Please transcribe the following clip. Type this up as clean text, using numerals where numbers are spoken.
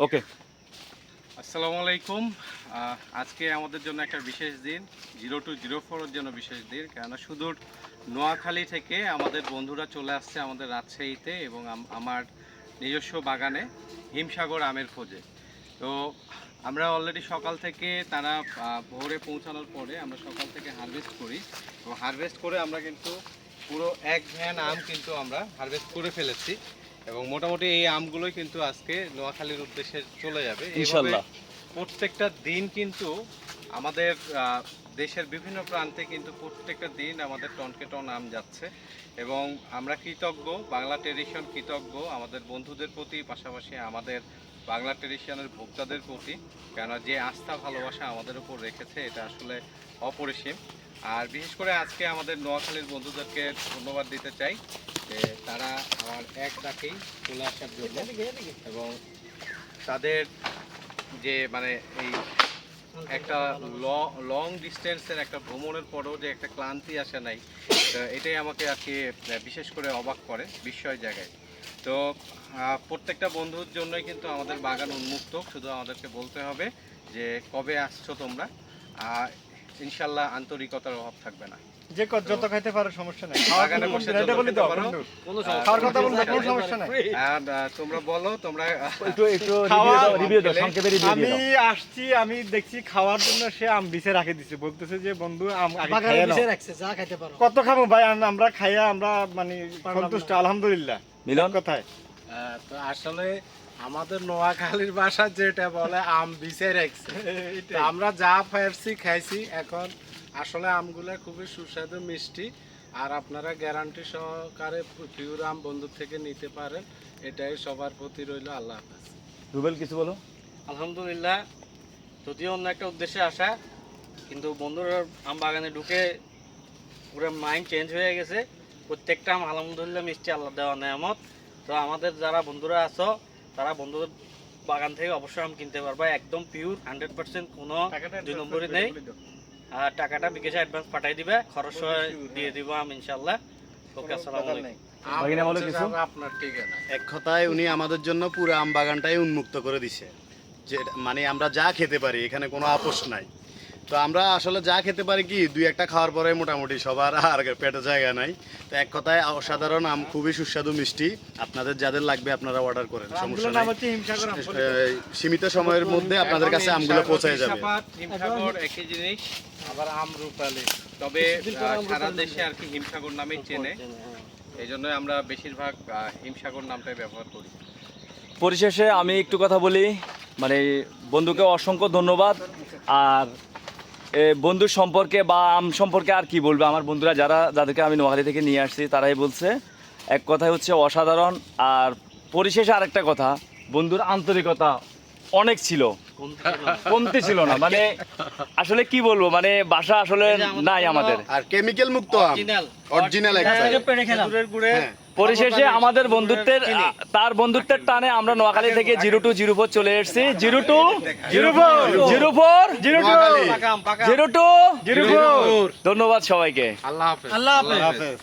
ওকে। আসসালামু আলাইকুম। আজকে আমাদের জন্য একটা বিশেষ দিন, 0204 এর জন্য বিশেষ দিন, কেননা সুদূর নোয়াখালী থেকে আমাদের বন্ধুরা চলে আসছে আমাদের রাজশাহীতে এবং আমার নিজস্ব বাগানে হিমসাগর আমের খোঁজে। তো আমরা অলরেডি সকাল থেকে তারা ভোরে পৌঁছানোর পরে আমরা সকাল থেকে হারভেস্ট করি এবং হারভেস্ট করে আমরা কিন্তু পুরো এক ভ্যান আম কিন্তু আমরা হারভেস্ট করে ফেলেছি এবং মোটামুটি এই আমগুলোই কিন্তু আজকে নোয়াখালীর উদ্দেশ্যে চলে যাবে ইনশাআল্লাহ। প্রত্যেকটা দিন কিন্তু আমাদের দেশের বিভিন্ন প্রান্তে কিন্তু প্রত্যেকটা দিন আমাদের টনকে টন আম যাচ্ছে এবং আমরা কৃতজ্ঞ, বাংলা ট্রেডিশন কৃতজ্ঞ আমাদের বন্ধুদের প্রতি, পাশাপাশি আমাদের বাংলা ট্রেডিশনের ভোক্তাদের প্রতি, কেন যে আস্থা ভালোবাসা আমাদের উপর রেখেছে এটা আসলে অপরিসীম। আর বিশেষ করে আজকে আমাদের নোয়াখালীর বন্ধুদেরকে ধন্যবাদ দিতে চাই যে তারা আমার এক ডাকেই চলে আসার জন্য এবং তাদের যে মানে এই একটা লং ডিস্টেন্সের একটা ভ্রমণের পরেও যে একটা ক্লান্তি আসে নাই, এটাই আমাকে আর কি বিশেষ করে অবাক করে, বিস্ময় জায়গায়। তো প্রত্যেকটা বন্ধুর জন্যই কিন্তু আমাদের বাগান উন্মুক্ত, শুধু আমাদেরকে বলতে হবে যে কবে আসছো তোমরা। ইনশাল্লাহ আন্তরিকতার অভাব থাকবে না। যে যত খাইতে পারো সমস্যা নাই, বাগানে বসে যত খেতে পারো, কোনো খাওয়ার কথা বলতে কোনো সমস্যা নাই। আর তোমরা বলো, তোমরা একটু রিভিউ দাও, সংক্ষেপে রিভিউ আমি দাও। আসছি, আমি দেখছি খাওয়ার জন্য সে আম বিছে রাখে দিছে, বলতেছে যে বন্ধু আম আগে বাগানে খাইয়া বসে নাও। রাখছে, যা খাইতে পারো। কত খাবো ভাই, আমরা খাইয়া আমরা মানে সন্তুষ্ট আলহামদুলিল্লাহ। মিলন কথায় তো আসলে আমাদের নোয়াখালীর ভাষা যেটা বলে আম বিছে রাখছে, তো আমরা যা পারছি খাইছি। এখন আসলে আমগুলো খুবই সুস্বাদু মিষ্টি, আর আপনারা গ্যারান্টি সহকারে পিওর আম বন্ধুর থেকে নিতে পারেন, এটাই সবার প্রতি রইল। আল্লাহ হাফেজ। রুবেল কিছু বলো। আলহামদুলিল্লাহ, যদিও অন্য একটা উদ্দেশ্যে আসা, কিন্তু বন্ধুরা আম বাগানে ঢুকে পুরো মাইন্ড চেঞ্জ হয়ে গেছে। প্রত্যেকটা আম আলহামদুলিল্লাহ মিষ্টি, আল্লাহ দেওয়া নেয়ামত। তো আমাদের যারা বন্ধুরা আছো তারা বন্ধুদের বাগান থেকে অবশ্যই আম কিনতে পারবা, একদম পিওর 100%, কোনো 2 নম্বরই নেই। আর টাকাটা বিকাশে অ্যাডভান্স পাঠাই দিবে, খরচ দিয়ে দিব আম ইনশাআল্লাহ। ওকে, আসসালামু আলাইকুম। বাগিনা বলো কিছু। আপনার ঠিকানা এক কথায় উনি আমাদের জন্য পুরো আম বাগানটাই উন্মুক্ত করে দিছে, যে মানে আমরা যা খেতে পারি, এখানে কোনো আপোষ নাই। তো আমরা আসলে যা খেতে পারি কি 2-1টা খাওয়ার পরে মোটামুটি সবার আর পেটে জায়গা নাই। তো এক কথায় অসাধারণ আম, খুবই সুস্বাদু মিষ্টি। আপনাদের যাদের লাগবে আপনারা অর্ডার করেন, সমস্যা আমগুলোর নাই। নাম হচ্ছে হিমসাগর আম। সীমিত সময়ের মধ্যে আপনাদের কাছে আমগুলো পৌঁছে যাবে। হিমসাগর একই জিনিস, আবার আম রূপালী। তবে সারা দেশে আর কি হিমসাগর নামেই চেনে, এই জন্য আমরা বেশিরভাগ হিমসাগর নামটাই ব্যবহার করি। পরিশেষে আমি একটু কথা বলি, মানে বন্ধুকে অসংখ্য ধন্যবাদ। আর বন্ধুর সম্পর্কে বা আম সম্পর্কে আর কি বলবো, আমার বন্ধুরা যাদেরকে আমি নোয়াখালী থেকে নিয়ে আসছি তারাই বলছে, এক কথাই হচ্ছে অসাধারণ। আর পরিশেষে আরেকটা কথা, বন্ধুর আন্তরিকতা অনেক ছিল, কমতি ছিল না। মানে আসলে কি বলবো, মানে ভাষা আসলে নাই আমাদের। আর কেমিক্যাল মুক্ত আম, অরিজিনাল পরিশেষে আমাদের বন্ধুত্বের, তার বন্ধুত্বের টানে আমরা নোয়াখালী থেকে 0204 চলে এসেছি। 0204 ধন্যবাদ সবাইকে। আল্লাহ হাফেজ। আল্লাহ হাফেজ। হাফেজ।